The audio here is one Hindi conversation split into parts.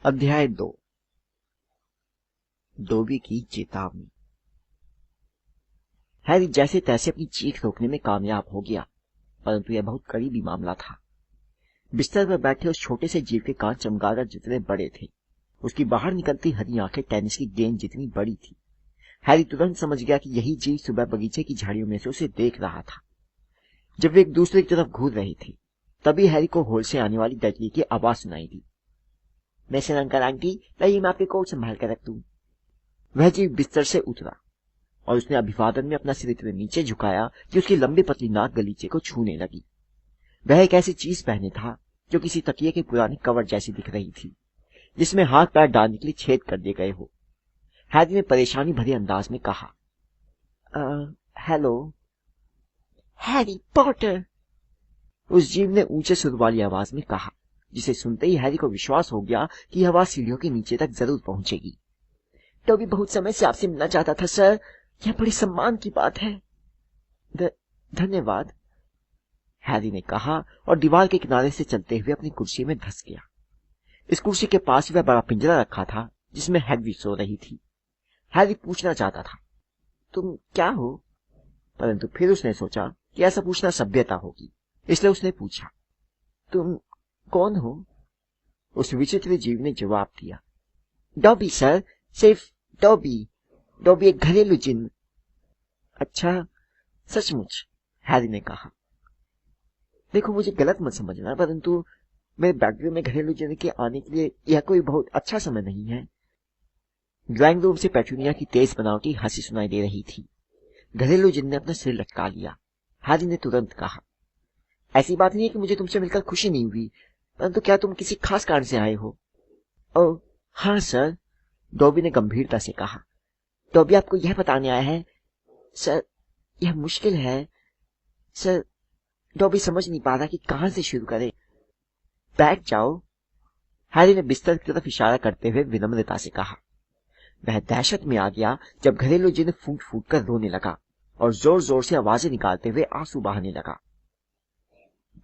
अध्याय 2। डोबी की चेतावनी। हैरी जैसे तैसे अपनी चीख रोकने में कामयाब हो गया, परंतु यह बहुत करीबी मामला था। बिस्तर पर बैठे उस छोटे से जीव के कान चमगादड़ जितने बड़े थे। उसकी बाहर निकलती हरी आंखें टेनिस की गेंद जितनी बड़ी थी। हैरी तुरंत समझ गया कि यही जीव सुबह बगीचे की झाड़ियों में से उसे देख रहा था। जब वे एक दूसरे की तरफ घूर रहे थे, तभी हैरी को होल से आने वाली डडली की आवाज सुनाई दी। मिस्टर अंकल आंटी, लाइए मैं आपके कोट संभाल कर रख दूं। वह जीव बिस्तर से उतरा और उसने अभिवादन में अपना सिर इतने नीचे झुकाया कि उसकी लंबी पतली नाक गलीचे को छूने लगी। वह एक ऐसी चीज पहने था जो किसी तकिए के पुराने कवर जैसी दिख रही थी, जिसमें हाथ पैर डालने के लिए छेद कर दिए गए हो। हैरी ने परेशानी भरे अंदाज में कहा, हेलो। हैरी पॉटर, उस जीव ने ऊंचे सुर वाली आवाज में कहा, जिसे सुनते ही हैरी को विश्वास हो गया कि यह आवाज सीढ़ियों के नीचे तक जरूर पहुंचेगी। टॉबी बहुत समय से आपसे मिलना चाहता था सर, यह बड़ी सम्मान की बात है। धन्यवाद, हैरी ने कहा और दीवार के किनारे से चलते हुए अपनी कुर्सी में धंस गया। इस कुर्सी के पास वह बड़ा पिंजरा रखा था जिसमें हैग्रिड सो रही थी। हैरी पूछना चाहता था, तुम क्या हो? परंतु फिर उसने सोचा कि ऐसा पूछना सभ्यता होगी, इसलिए उसने पूछा, तुम कौन हो? उस विचित्र जीव ने जवाब दिया, डॉबी सर, सिर्फ डॉबी। डॉबी एक घरेलू जिन्न। अच्छा, सचमुच? हैरी ने कहा। देखो, मुझे गलत मत समझना, परंतु मेरे बेडरूम में घरेलू जिन्न के आने के लिए यह कोई बहुत अच्छा समय नहीं है। ड्राइंग रूम से पेटूनिया की तेज बनावटी हंसी सुनाई दे रही थी। घरेलू जिन्न ने अपना सिर लटका लिया। हैरी ने तुरंत कहा, ऐसी बात नहीं है कि मुझे तुमसे मिलकर खुशी नहीं हुई, परंतु क्या तुम किसी खास कारण से आए हो? ओह हाँ सर, डॉबी ने गंभीरता से कहा। डॉबी आपको यह बताने आया है? सर, यह मुश्किल है सर। डॉबी समझ नहीं पा रहा कि कहां से शुरू करे। बैठ जाओ, हैरी ने बिस्तर की तरफ इशारा करते हुए विनम्रता से कहा। वह दहशत में आ गया जब घरेलू जिन्न फूट फूट कर रोने लगा और जोर जोर से आवाजें निकालते हुए आंसू बहाने लगा।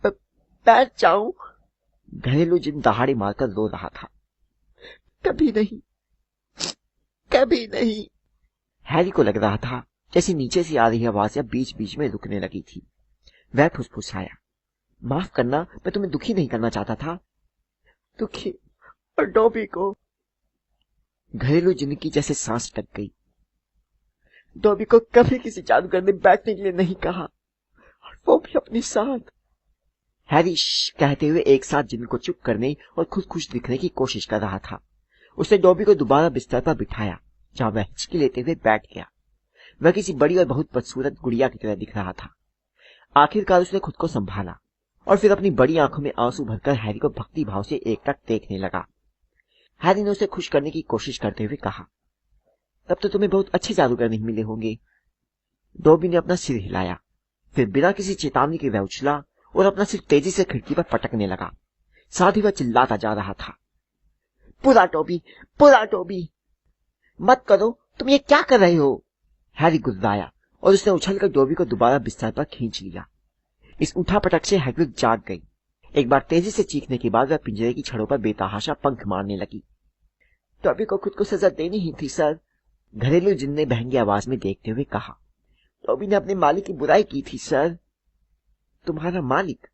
बैठ जाऊं, घरेलू जिन्न दहाड़े मारकर रो रहा था। कभी नहीं, कभी नहीं। हैरी को लग रहा था जैसे नीचे से आ रही आवाजें बीच बीच में रुकने लगी थी। वह फुसफुसाया, माफ करना, मैं तुम्हें दुखी नहीं करना चाहता था। दुखी? और डॉबी को? घरेलू जिन्न की जैसे सांस टक गई। डॉबी को कभी किसी जादूगर ने बैठने के लिए नहीं कहा, और वो भी अपने साथ। हैरी कहते हुए एक साथ जिन्न को चुप करने और खुद खुश दिखने की कोशिश कर रहा था। उसने डॉबी को दोबारा बिस्तर पर बिठाया, जहां वह हिचकी लेते हुए बैठ गया। वह किसी बड़ी और बहुत बदसूरत गुड़िया की तरह दिख रहा था। आखिरकार उसने खुद को संभाला और फिर अपनी बड़ी आंखों में आंसू भरकर हैरी को भक्ति भाव से एकटक देखने लगा। हैरी ने उसे खुश करने की कोशिश करते हुए कहा, तब तो तुम्हें बहुत अच्छे जादूगर नहीं मिले होंगे। डॉबी ने अपना सिर हिलाया, फिर बिना किसी चेतावनी के वह उछला और अपना सिर तेजी से खिड़की पर पटकने लगा। साथ ही वह चिल्लाता जा रहा था, पूरा डॉबी, पूरा डॉबी। मत करो, तुम ये क्या कर रहे हो? हैरी गुर्राया और उसने उछलकर डॉबी को दोबारा बिस्तर पर खींच लिया। इस उठापटक से हैग्रिड जाग गई। एक बार तेजी से चीखने के बाद वह पिंजरे की छड़ों पर बेतहाशा पंख मारने लगी। डॉबी को खुद को सजा देनी ही थी सर, घरेलू जिन्न ने बहंगी आवाज में देखते हुए कहा। डॉबी ने अपने मालिक की बुराई की थी सर। तुम्हारा मालिक?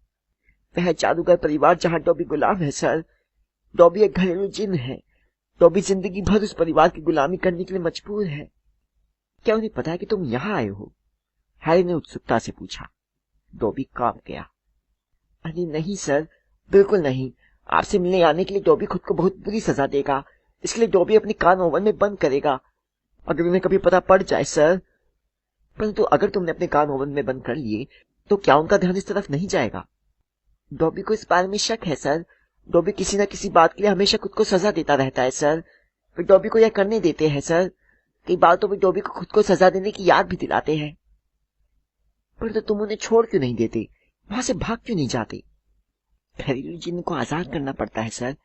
वह जादूगर परिवार जहां डॉबी गुलाम है सर। डॉबी एक घरेलू जिन्न है। डॉबी जिंदगी भर उस परिवार की गुलामी करने के लिए मजबूर है। क्या उन्हें पता है कि तुम यहाँ आए हो? हैरी ने उत्सुकता से पूछा। डॉबी कांप गया। अरे नहीं सर, बिल्कुल नहीं। आपसे मिलने आने के लिए डॉबी खुद को बहुत बुरी सजा देगा। इसलिए डॉबी अपने कान ओवन में बंद करेगा अगर उन्हें कभी पता पड़ जाए सर। परंतु अगर तुमने अपने कान ओवन में बंद कर लिए तो क्या उनका ध्यान इस तरफ नहीं जाएगा? डॉबी को इस बारे में शक है सर। डॉबी किसी न किसी बात के लिए हमेशा खुद को सजा देता रहता है सर। वे डॉबी को यह करने देते हैं सर। कई बार तो वे डॉबी को खुद को सजा देने की याद भी दिलाते हैं। परंतु तुम उन्हें छोड़ क्यों नहीं देते? वहां से भाग क्यों नहीं जाते? घरेलू जिन्न को आजाद करना पड़ता है सर,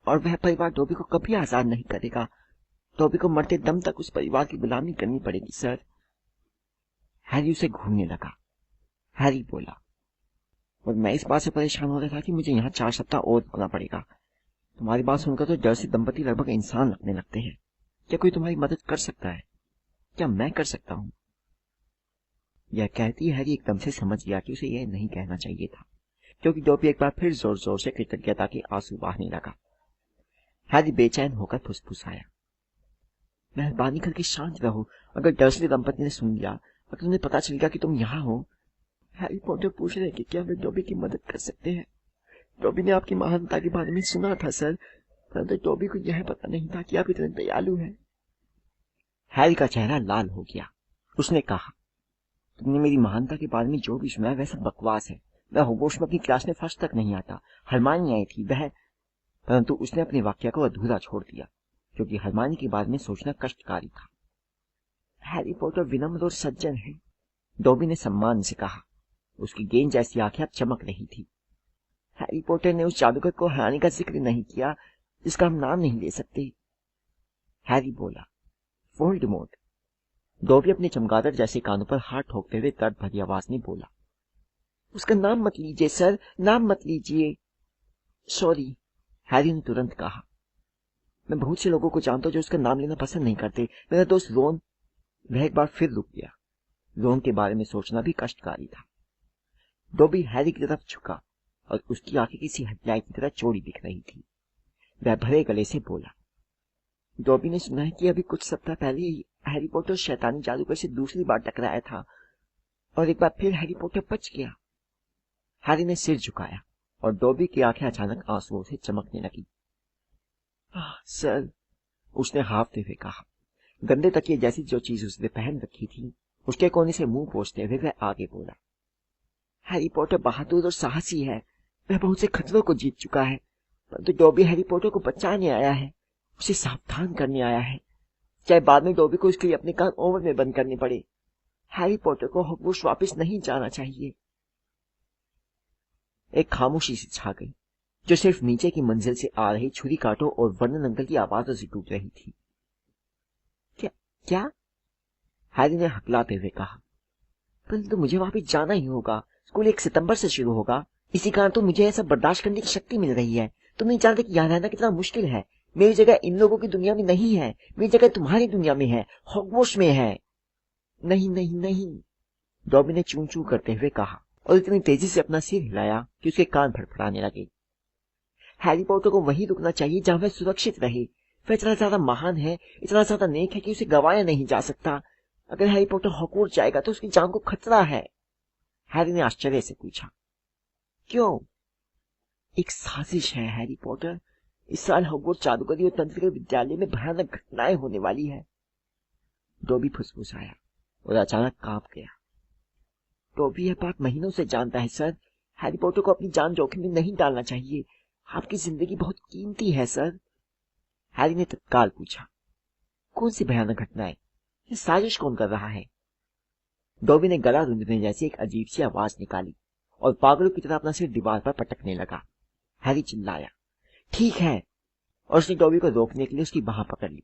और वह परिवार डॉबी को कभी आजाद नहीं करेगा। डॉबी को मरते दम तक उस परिवार की गुलामी करनी पड़ेगी सर। हैरी उसे घूरने लगा। हैरी बोला, और मैं इस बात से परेशान हो रहा था कि मुझे यहाँ 4 सप्ताह और रुकना पड़ेगा। तुम्हारी बात सुनकर तो डर्सी दंपति लगभग इंसान लगने लगते हैं। क्या कोई तुम्हारी मदद कर सकता है? क्या मैं कर सकता हूँ? यह कहती हैरी एकदम से समझ गया कि उसे यह नहीं कहना चाहिए था, क्योंकि डॉबी एक बार फिर जोर जोर से कृतज्ञता के आंसू बहाने लगा। हैरी बेचैन होकर फुसफुसाया, मेहरबानी करके शांत रहो। अगर डर्सली दंपति ने सुन लिया, अगर उन्हें पता चल गया कि तुम यहाँ हो। हैरी पॉटर पूछ रहे कि क्या वे डॉबी की मदद कर सकते हैं? डॉबी ने आपकी महानता के बारे में सुना था सर, परंतु डॉबी को यह पता नहीं था कि आप इतने दयालु हैं। हैरी का चेहरा लाल हो गया। उसने कहा, तुमने मेरी महानता के बारे में जो भी सुना है वह सब बकवास है। वह होगवर्ट्स में अपनी क्लास में फर्स्ट तक नहीं आता। हरमानी आई थी वह, परंतु उसने अपने वाक्य को अधूरा छोड़ दिया, क्योंकि हरमानी के बारे में सोचना कष्टकारी था। हैरी पॉटर विनम्र और सज्जन है, डॉबी ने सम्मान से कहा। उसकी गेंद जैसी आंखें अब चमक रही थी। हैरी पॉटर ने उस जादूगर को हराने का जिक्र नहीं किया जिसका हम नाम नहीं ले सकते। हैरी बोला, वोल्डेमॉर्ट। डॉबी अपने चमगादड़ जैसे कानों पर हाथ ठोकते हुए दर्द भरी आवाज में बोला, उसका नाम मत लीजिए सर, नाम मत लीजिए। सॉरी, हैरी ने तुरंत कहा। मैं बहुत से लोगों को जानता हूं जो उसका नाम लेना पसंद नहीं करते। मेरा दोस्त रोन। वह एक बार फिर रुक गया। रोन के बारे में सोचना भी कष्टकारी था। डॉबी हैरी की तरफ झुका और उसकी आंखें किसी हत्यारे की तरह चौड़ी दिख रही थी। वह भरे गले से बोला, डॉबी ने सुना है कि अभी कुछ सप्ताह पहले ही हैरी पॉटर शैतानी जादूगर से दूसरी बार टकराया था और एक बार फिर हैरी पॉटर बच गया। हैरी ने सिर झुकाया और डॉबी की आंखें अचानक आंसुओं से चमकने लगी। सर, उसने हाफते हुए कहा। गंदे तकिए जैसी जो चीज उसने पहन रखी थी उसके कोने से मुंह पोंछते हुए वह आगे बोला, हैरी पॉटर बहादुर और साहसी है। वह बहुत से खतरों को जीत चुका है, परंतु डॉबी हैरी पॉटर को बचाने आया है, उसे सावधान करने आया है, चाहे बाद में डॉबी को उसके लिए अपने कान ओवन में बंद करने पड़े। हैरी पॉटर को हॉगवर्ट्स वापस नहीं जाना चाहिए। एक खामोशी सी छा गई, जो सिर्फ नीचे की मंजिल से आ रही छुरी काटो और वर्णन अंकल की आवाजों से टूट रही थी। क्या? हैरी ने हकलाते हुए कहा, परंतु मुझे वापस जाना ही होगा। स्कूल 1 सितंबर से शुरू होगा। इसी कारण तो मुझे ऐसा बर्दाश्त करने की शक्ति मिल रही है। तुम नहीं जानते कि यहाँ रहना कितना मुश्किल है। मेरी जगह इन लोगों की दुनिया में नहीं है, मेरी जगह तुम्हारी दुनिया में है, हॉगवर्ट्स में है। नहीं नहीं नहीं, डॉबी ने चूं चूं करते हुए कहा और इतनी तेजी से अपना सिर हिलाया कि उसके कान फड़फड़ाने लगे। हैरी पॉटर को वहीं रुकना चाहिए जहां वह सुरक्षित रहे। वह इतना ज्यादा महान है, इतना ज्यादा नेक है कि उसे गवाया नहीं जा सकता। अगर हैरी पॉटर हॉगवर्ट्स जाएगा तो उसकी जान को खतरा है। हैरी ने आश्चर्य से पूछा, क्यों? एक साजिश है हैरी पॉटर। इस साल हॉगवर्ट्स जादूगरी और तंत्र के विद्यालय में भयानक घटनाएं होने वाली है। डॉबी फुसफुसाया और अचानक कांप गया। डॉबी यह बात महीनों से जानता है सर। हैरी पॉटर को अपनी जान जोखिम में नहीं डालना चाहिए। आपकी जिंदगी बहुत कीमती है सर। हैरी ने तत्काल पूछा, कौन सी भयानक घटनाएं? ये साजिश कौन कर रहा है? डॉबी ने गला रूंधने जैसी एक अजीब सी आवाज निकाली और पागलों की तरह अपना सिर दीवार पर पटकने लगा। हैरी चिल्लाया, ठीक है, और उसने डॉबी को रोकने के लिए उसकी बाह पकड़ ली।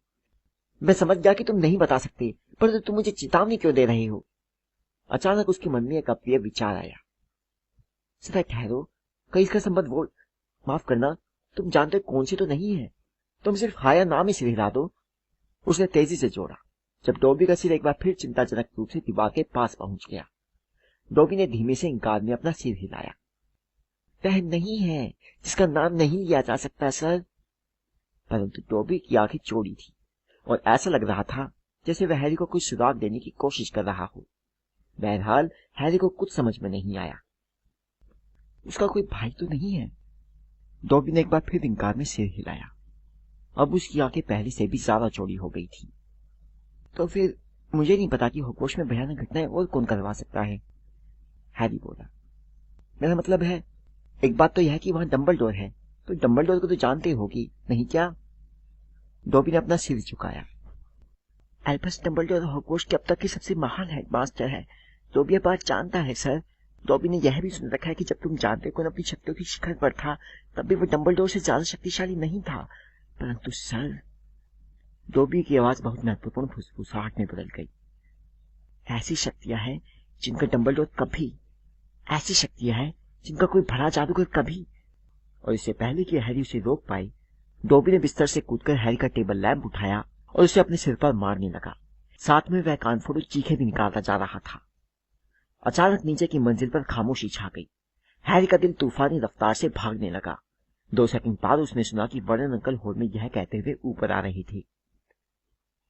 मैं समझ गया कि तुम नहीं बता सकते, परंतु तुम मुझे चेतावनी क्यों दे रहे हो? अचानक उसके मन में एक अप्रिय विचार आया। सदा ठहरो, कहीं इसका संबंध वो, माफ करना, तुम जानते कौन सी तो नहीं है। तुम सिर्फ हाँ या ना में सिर हिला दो। उसने तेजी से जोड़ा, जब डॉबी का सिर एक बार फिर चिंताजनक रूप से दीवार के पास पहुंच गया। डॉबी ने धीमे से इंकार में अपना सिर हिलाया। वह नहीं है जिसका नाम नहीं लिया जा सकता सर। परंतु डॉबी की आंखें चौड़ी थी और ऐसा लग रहा था जैसे वह हैरी को कुछ सुराग देने की कोशिश कर रहा हो। बहरहाल हैरी को कुछ समझ में नहीं आया। उसका कोई भाई तो नहीं है? डॉबी ने एक बार फिर इंकार में सिर हिलाया। अब उसकी आंखें पहले से भी ज्यादा चौड़ी हो गई थी। तो फिर मुझे नहीं पता कि हॉगवर्ट्स में भयानक घटनाएं और कौन करवा सकता है, हैरी बोला। मेरा मतलब है, एक बात तो यह है कि वहां डंबलडोर है, तो डंबलडोर को तो जानते होगी, नहीं क्या? डॉबी ने अपना सिर झुकाया। एल्बस डंबलडोर हॉगवर्ट्स के अब तक की सबसे महान हेडमास्टर है। डॉबी यह बात जानता है सर। डॉबी ने यह भी सुन रखा है कि जब तुम जानते कौन अपनी शक्तियों की शिखर पर था, तब भी वो डंबलडोर से ज्यादा शक्तिशाली नहीं था। परंतु सर, डॉबी की आवाज बहुत महत्वपूर्ण फुसफुसाहट में बदल गई। ऐसी शक्तियां हैं जिनका डंबलडोर कभी, ऐसी शक्तियां हैं जिनका कोई भला जादूगर कभी, और इससे पहले कि हैरी उसे रोक पाए, डॉबी ने बिस्तर से कूदकर हैरी का टेबल लैंप उठाया और उसे अपने सिर पर मारने लगा। साथ में वह कानफोड़ू चीखें भी निकालता जा रहा था। अचानक नीचे की मंजिल पर खामोशी छा गई। हैरी का दिल तूफानी रफ्तार से भागने लगा। 2 सेकंड बाद उसने सुना कि वर्नन अंकल हॉल में यह कहते हुए ऊपर आ रही थी,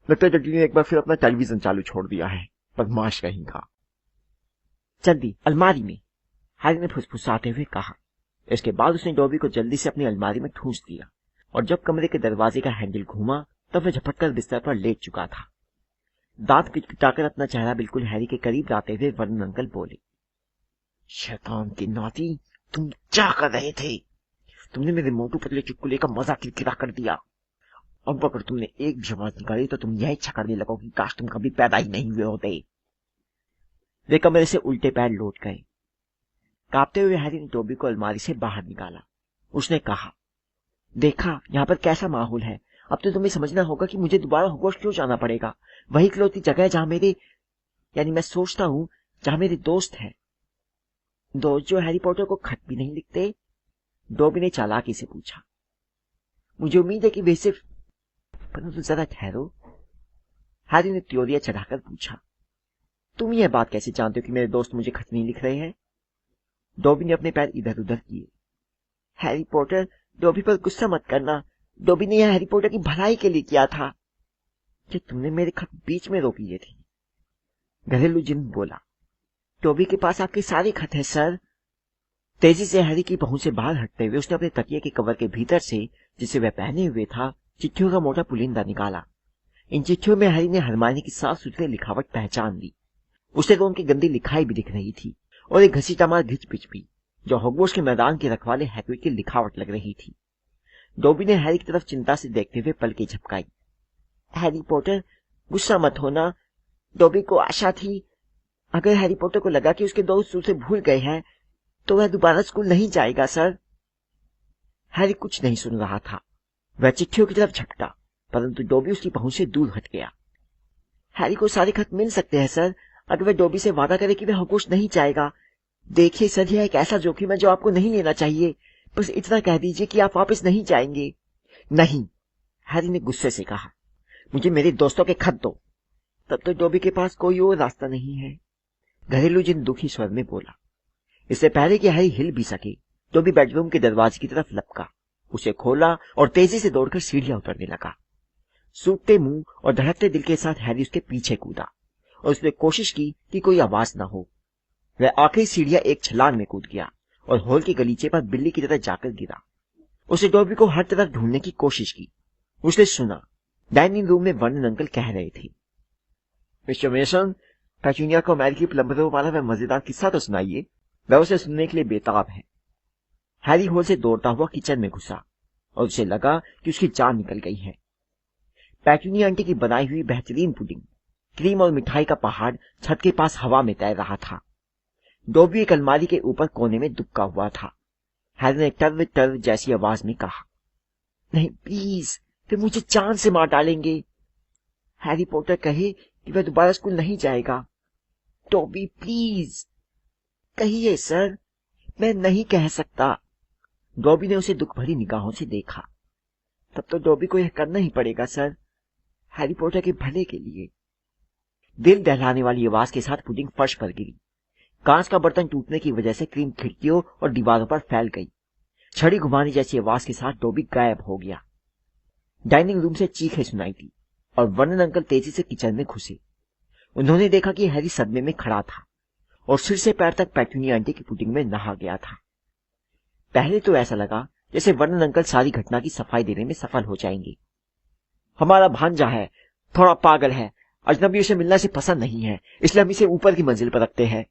लगता है डडी ने एक बार फिर अपना टेलीविजन चालू छोड़ दिया है, बदमाश कहेगा। जल्दी अलमारी में, हैरी ने फुसफुसाते हुए कहा। इसके बाद उसने डॉबी को जल्दी से अपनी अलमारी में ठूंस दिया और जब कमरे के दरवाजे का हैंडल घूमा तब वह झपटकर बिस्तर पर लेट चुका था। दांत किटकिटाकर अपना चेहरा बिल्कुल हैरी के करीब लाते हुए वर्नन अंकल बोले, शैतान की नाती, तुम क्या कर रहे थे? तुमने मेरे मोटू पतले चुटकुले का मजा किरकिरा कर दिया। अब अगर तुमने एक भी आवाज निकाली तो तुम यह इच्छा करने लगोगे कि काश तुम कभी पैदा ही नहीं हुए होते। वे कमरे से उल्टे पैर लौट गए। कांपते हुए हैरी ने डॉबी को अलमारी से बाहर निकाला। उसने कहा, देखा यहाँ पर कैसा माहौल है। अब तो तुम्हें समझना होगा कि मुझे दोबारा हॉगवर्ट्स क्यों जाना पड़ेगा। वही इकलौती जगह है जहां मैं सोचता हूँ जहां मेरे दोस्त हैं। दोस्त जो हैरी पॉटर को खत भी नहीं लिखते? डॉबी ने चालाकी से पूछा। मुझे उम्मीद है कि वे सिर्फ, परंतु जरा ठहरो, हैरी ने त्योरिया चढ़ाकर पूछा, तुम यह बात कैसे जानते हो कि मेरे दोस्त मुझे खत नहीं लिख रहे हैं? डॉबी ने अपने पैर इधर उधर किए। हैरी पॉटर, डॉबी पर गुस्सा मत करना। डॉबी ने यह हैरी पॉटर की भलाई के लिए किया था। कि तुमने मेरे खत बीच में रोक लिए थे? घरेलू जिन बोला, डॉबी के पास आपके सारे खत हैं सर। तेजी से हैरी की पहुंच से बाहर हटते हुए उसने अपने तकिए के कवर के भीतर से, जिसे वह पहने हुए था, चिट्ठियों का मोटा पुलिंदा निकाला। इन चिट्ठियों में हैरी ने हरमाइनी की साफ सुथरी लिखावट पहचान ली। उसे तो उनकी गंदी लिखाई भी दिख रही थी और एक घसीटामार घिच-पिच भी, जो हॉगवर्ट्स के मैदान के रखवाले हैग्रिड की लिखावट लग रही थी। डॉबी ने हैरी की तरफ चिंता से देखते हुए पलकें झपकाई। हैरी पॉटर, गुस्सा मत होना। डॉबी को आशा थी, अगर हैरी पॉटर को लगा कि उसके दोस्त उसे भूल गए हैं तो वह दोबारा स्कूल नहीं जाएगा सर। हैरी कुछ नहीं सुन रहा था। वह चिट्ठियों की तरफ झपटा, परंतु डॉबी उसकी पहुंच से दूर हट गया। हैरी को सारे खत मिल सकते हैं सर, अगर वह डॉबी से वादा करे कि वह हॉगवर्ट्स नहीं जाएगा। देखिए सर, यह एक ऐसा जोखिम है जो आपको नहीं लेना चाहिए। बस इतना कह दीजिए कि आप वापस नहीं जाएंगे। नहीं, हैरी ने गुस्से से कहा, मुझे मेरे दोस्तों के खत दो। तब तो डॉबी के पास कोई और रास्ता नहीं है, घरेलू जिन दुखी स्वर में बोला। इससे पहले कि हैरी हिल भी सके, डॉबी बेडरूम के दरवाजे की तरफ लपका, उसे खोला और तेजी से दौड़कर सीढ़ियां उतरने लगा। सूखते मुंह और धड़कते दिल के साथ हैरी उसके पीछे कूदा और उसने कोशिश की कि कोई आवाज न हो। वह आखिरी सीढ़ियां एक छलांग में कूद गया और हॉल के गलीचे पर बिल्ली की तरह जाकर गिरा। उसे डॉबी को हर तरफ ढूंढने की कोशिश की। उसने सुना, डाइनिंग रूम में वर्नन अंकल कह रहे थे, मिस्टर मेसन, पेचूनिया को अमेरिकी प्लम्बरों वाला वह मजेदार किस्सा तो सुनाइए। वह उसे सुनने के लिए बेताब है। हैरी हॉल से दौड़ता हुआ किचन में घुसा और उसे लगा कि उसकी जान निकल गई है। पेचूनिया आंटी की बनाई हुई बेहतरीन पुडिंग, क्रीम और मिठाई का पहाड़ छत के पास हवा में तैर रहा था। डॉबी एक अलमारी के ऊपर कोने में दुबका हुआ था। हैरी ने टर्व टर्व जैसी आवाज में कहा, नहीं प्लीज, वे मुझे जान से मार डालेंगे। हैरी पॉटर कहे कि वह दोबारा स्कूल नहीं जाएगा। डॉबी प्लीज कहिए सर। मैं नहीं कह सकता। डॉबी ने उसे दुख भरी निगाहों से देखा। तब तो डॉबी को यह करना ही पड़ेगा सर, हैरी पॉटर के भले के लिए। दिल दहलाने वाली आवाज के साथ पुडिंग फर्श पर गिरी। कांच का बर्तन टूटने की वजह से क्रीम खिड़कियों और दीवारों पर फैल गई। छड़ी घुमाने जैसी आवाज के साथ डॉबी गायब हो गया। डाइनिंग रूम से चीखें सुनाई दी और वर्नन अंकल तेजी से किचन में घुसे। उन्होंने देखा कि हैरी सदमे में खड़ा था और सिर से पैर तक पेटूनिया आंटी की पुडिंग में नहा गया था। पहले तो ऐसा लगा जैसे वर्नन अंकल सारी घटना की सफाई देने में सफल हो जाएंगे। हमारा भांजा है, थोड़ा पागल है, अजनबियों से मिलना से पसंद नहीं है, इसलिए हम इसे ऊपर की मंजिल पर रखते हैं।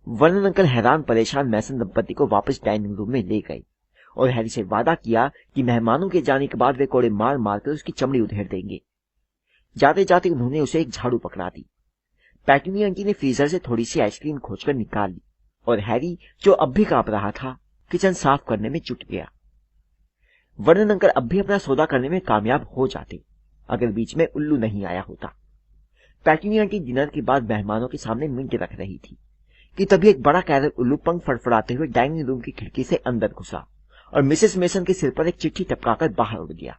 वर्नन अंकल हैरान परेशान मैसन दंपति को वापस डाइनिंग रूम में ले गए और हैरी से वादा किया कि मेहमानों के जाने के बाद वे कोड़े मार मार कर उसकी चमड़ी उधेड़ देंगे। जाते जाते उन्होंने उसे एक झाड़ू पकड़ा दी। पेटूनिया आंटी ने फ्रीजर से थोड़ी सी आइसक्रीम खोजकर निकाल ली और हैरी, जो अब भी कांप रहा था, किचन साफ करने में जुट गया। वर्नन अंकल अब भी अपना सौदा करने में कामयाब हो जाते अगर बीच में उल्लू नहीं आया होता। पेटूनिया आंटी डिनर के बाद मेहमानों के सामने मिंट रख रही थी कि तभी एक बड़ा कैरल उल्लू पंख फड़फड़ाते हुए डाइनिंग रूम की खिड़की से अंदर घुसा और मिसेस मेसन के सिर पर एक चिट्ठी टपकाकर बाहर उड़ गया।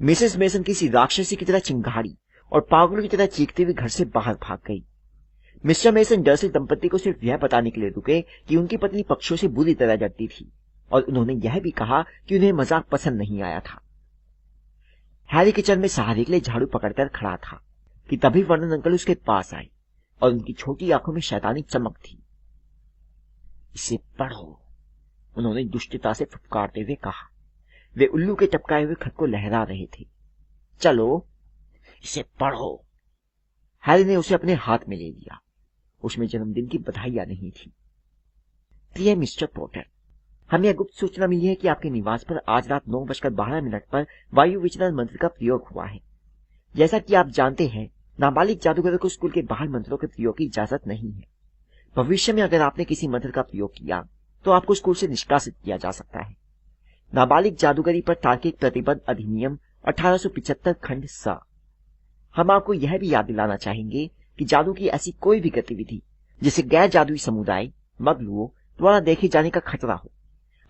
मिसेस मेसन किसी राक्षसी की तरह चिंगाड़ी और पागलों की तरह चीखते हुए घर से बाहर भाग गई। मिस्टर मेसन डर्सी दंपति को सिर्फ यह बताने के लिए रुके कि उनकी पत्नी पक्षियों से बुरी तरह डरती थी, और उन्होंने यह भी कहा कि उन्हें मजाक पसंद नहीं आया था। हैरी किचन में सहारे के लिए झाड़ू पकड़कर खड़ा था कि तभी वर्नन अंकल उसके पास आए और उनकी छोटी आंखों में शैतानी चमक थी। इसे पढ़ो, उन्होंने दुष्टता से फुफकारते हुए कहा। वे उल्लू के टपकाए हुए खत को लहरा रहे थे। चलो, इसे पढ़ो। हैरी ने उसे अपने हाथ में ले लिया। उसमें जन्मदिन की बधाइयां नहीं थी। प्रिय मिस्टर पॉटर, हमें यह गुप्त सूचना मिली है कि आपके निवास पर आज रात 9:12 पर वायु विचलन मंत्र का प्रयोग हुआ है। जैसा कि आप जानते हैं, नाबालिग जादूगरों को स्कूल के बाहर मंत्रों के प्रयोग की इजाजत नहीं है। भविष्य में अगर आपने किसी मंत्र का प्रयोग किया तो आपको स्कूल से निष्कासित किया जा सकता है। नाबालिग जादूगरी पर तार्किक प्रतिबंध अधिनियम 1875 खंड सा। हम आपको यह भी याद दिलाना चाहेंगे कि जादू की ऐसी कोई भी गतिविधि जिसे गैर जादुई समुदाय मगलुओं द्वारा देखे जाने का खतरा हो,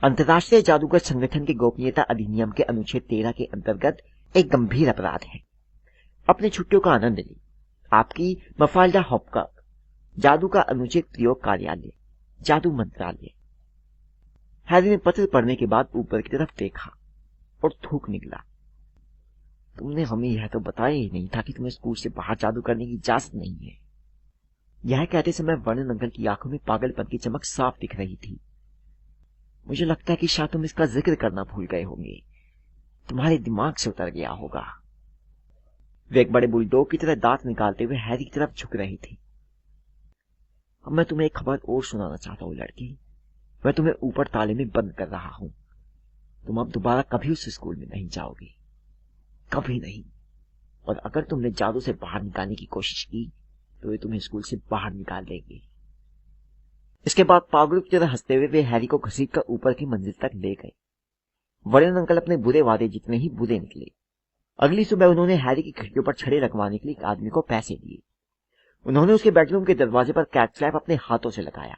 अंतर्राष्ट्रीय जादूगर संगठन के गोपनीयता अधिनियम के अनुच्छेद 13 के अंतर्गत एक गंभीर अपराध है। अपनी छुट्टियों का आनंद ले। आपकी मफाल्डा हॉपकॉक, जादू का अनुचित प्रयोग कार्यालय, जादू मंत्रालय। हैरी ने पत्र पढ़ने के बाद ऊपर की तरफ देखा और थूक निकला। तुमने हमें यह तो बताया ही नहीं था कि तुम्हें स्कूल से बाहर जादू करने की इजाजत नहीं है। यह कहते समय वर्नन अंकल की आंखों में पागलपन की चमक साफ दिख रही थी। मुझे लगता है कि शायद तुम इसका जिक्र करना भूल गए होंगे। तुम्हारे दिमाग से उतर गया होगा। वे एक बड़े बुलडॉग की तरह दांत निकालते हुए हैरी की तरफ झुक रहे थे। अब मैं तुम्हें एक खबर और सुनाना चाहता हूँ लड़की। मैं तुम्हें ऊपर ताले में बंद कर रहा हूं। तुम अब दोबारा कभी उस स्कूल में नहीं जाओगे, कभी नहीं। और अगर तुमने जादू से बाहर निकालने की कोशिश की तो वे तुम्हें स्कूल से बाहर निकाल देंगे। इसके बाद पागलों की तरह हंसते हुए वे हैरी को घसीट कर ऊपर की मंजिल तक ले गए। वर्नन अंकल अपने बुरे वादे जितने ही बुरे निकले। अगली सुबह उन्होंने हैरी की खिड़कियों पर छड़े लगवाने के लिए एक आदमी को पैसे दिए। उन्होंने उसके बेडरूम के दरवाजे पर कैट फ्लैप अपने हाथों से लगाया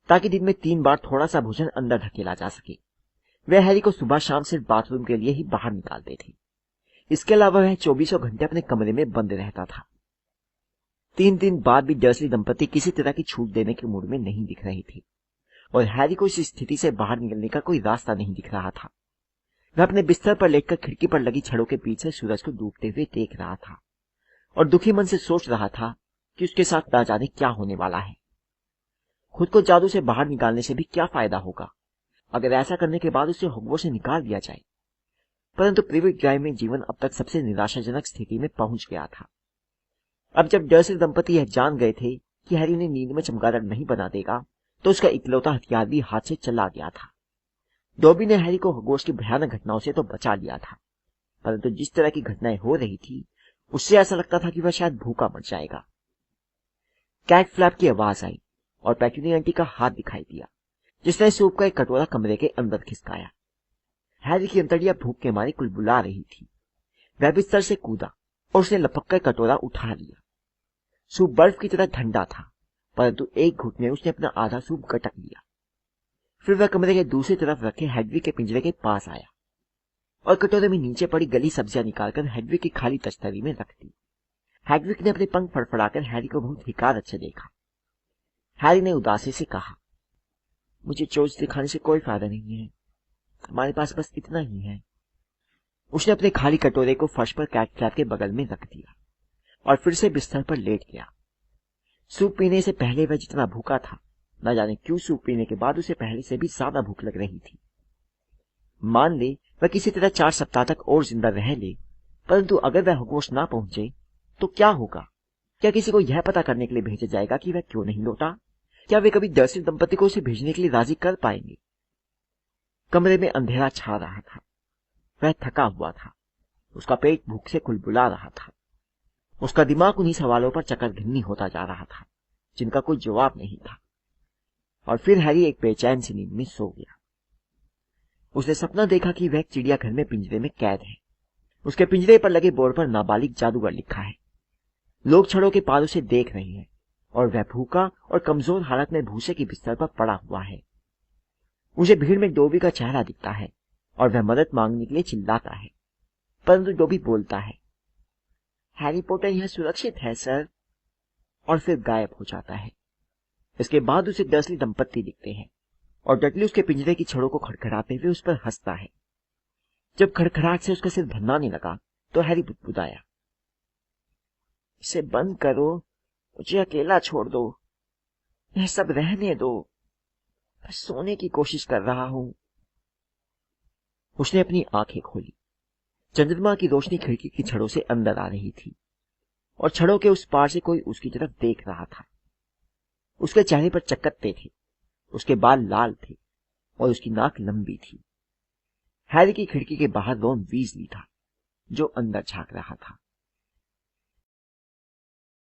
ताकि दिन में 3 बार थोड़ा सा भोजन अंदर ढकेला जा सके। वह हैरी को सुबह शाम सिर्फ बाथरूम के लिए ही बाहर निकालते थे। इसके अलावा वह 24 घंटे अपने कमरे में बंद रहता था। 3 दिन बाद भी डर्सली दंपति किसी तरह की छूट देने के मूड में नहीं दिख रहे थे और हैरी को इस स्थिति से बाहर निकलने का कोई रास्ता नहीं दिख रहा था। वह अपने बिस्तर पर लेटकर खिड़की पर लगी छड़ों के पीछे सूरज को डूबते हुए देख रहा था और दुखी मन से सोच रहा था कि उसके साथ ना जाने क्या होने वाला है। खुद को जादू से बाहर निकालने से भी क्या फायदा होगा अगर ऐसा करने के बाद उसे हॉगवर्ट्स से निकाल दिया जाए। परंतु प्रिविट ड्राइव में जीवन अब तक सबसे निराशाजनक स्थिति में पहुंच गया था। अब जब डर्सली दंपति यह जान गए थे कि हैरी उन्हें नींद में चमगादड़ नहीं बना देगा तो उसका इकलौता हथियार भी हाथ से चला गया था। डॉबी ने हैरी को हॉगवर्ट्स की भयानक घटनाओं से तो बचा लिया था, परंतु जिस तरह की घटनाएं हो रही थी उससे ऐसा लगता था कि वह शायद भूखा मर जाएगा। कैट फ्लैप की आवाज आई और पैट्यूनी आंटी का हाथ दिखाई दिया जिसने सूप का एक कटोरा कमरे के अंदर खिसकाया। हैरी की अंतड़ियां भूख के मारे कुलबुला रही थी। वह बिस्तर से कूदा और उसने लपक कर कटोरा उठा लिया। सूप बर्फ की तरह ठंडा था, परंतु एक घुट में उसने अपना आधा सूप गटक लिया। फिर वह कमरे के दूसरी तरफ रखे हेडविग के पिंजरे के पास आया और कटोरे में नीचे पड़ी गली सब्जियां निकालकर हेडविग की खाली तस्तरी में रख दी। हेडविग ने अपने पंख फड़फड़ाकर हैरी को बहुत हिकारत से देखा। हैरी ने उदासी से कहा, मुझे चोच दिखाने से कोई फायदा नहीं है, हमारे पास बस इतना ही है। उसने अपने खाली कटोरे को फर्श पर कैट फ्लैप के बगल में रख दिया और फिर से बिस्तर पर लेट गया। सूप पीने से पहले वह जितना भूखा था, न जाने क्यों सूप पीने के बाद उसे पहले से भी ज्यादा भूख लग रही थी। मान ले वह किसी तरह 4 सप्ताह तक और जिंदा रह ले, परंतु अगर वह हॉगवर्ट्स ना पहुंचे तो क्या होगा? क्या किसी को यह पता करने के लिए भेजा जाएगा कि वह क्यों नहीं लौटा? क्या वे कभी डर्सी दंपति को उसे भेजने के लिए राजी कर पाएंगे? कमरे में अंधेरा छा रहा था। वह थका हुआ था। उसका पेट भूख से कुलबुला रहा था। उसका दिमाग उन्हीं सवालों पर चकरघिन्नी होता जा रहा था जिनका कोई जवाब नहीं था। और फिर हैरी एक बेचैन सी नींद में सो गया। उसने सपना देखा कि वह एक चिड़ियाघर में पिंजरे में कैद है। उसके पिंजरे पर लगे बोर्ड पर नाबालिग जादूगर लिखा है। लोग छड़ों के पार उसे देख रहे हैं और वह भूखा और कमजोर हालत में भूसे की बिस्तर पर पड़ा हुआ है। उसे भीड़ में डोबी का चेहरा दिखता है और वह मदद मांगने के लिए चिल्लाता है, परंतु डोबी बोलता है, हैरी पॉटर यह सुरक्षित है सर, और फिर गायब हो जाता है। इसके बाद उसे डर्सली दंपत्ति दिखते हैं और डडली उसके पिंजरे की छड़ों को खड़खड़ाते हुए उस पर हंसता है। जब खड़खड़ाहट से उसका सिर भन्नाने लगा तो हैरी बुदबुदाया, इसे बंद करो, मुझे अकेला छोड़ दो, यह सब रहने दो, मैं सोने की कोशिश कर रहा हूं। उसने अपनी आंखें खोली। चंद्रमा की रोशनी खिड़की की छड़ों से अंदर आ रही थी और छड़ों के उस पार से कोई उसकी तरफ देख रहा था। उसके चेहरे पर चकत्ते थे, उसके बाल लाल थे और उसकी नाक लंबी थी। हैरी की खिड़की के बाहर रॉन वीजली था, जो अंदर झांक रहा था।